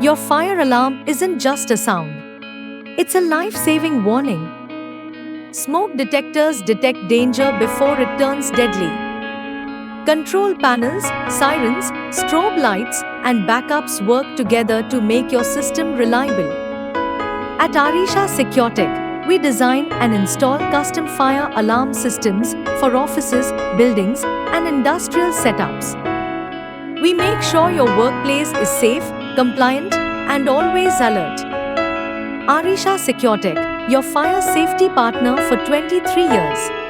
Your fire alarm isn't just a sound, it's a life-saving warning. Smoke detectors detect danger before it turns deadly. Control panels, sirens, strobe lights, and backups work together to make your system reliable. At Arisha SecureTech, we design and install custom fire alarm systems for offices, buildings, and industrial setups. We make sure your workplace is safe, compliant, and always alert. Arisha SecureTech, your fire safety partner for 23 years.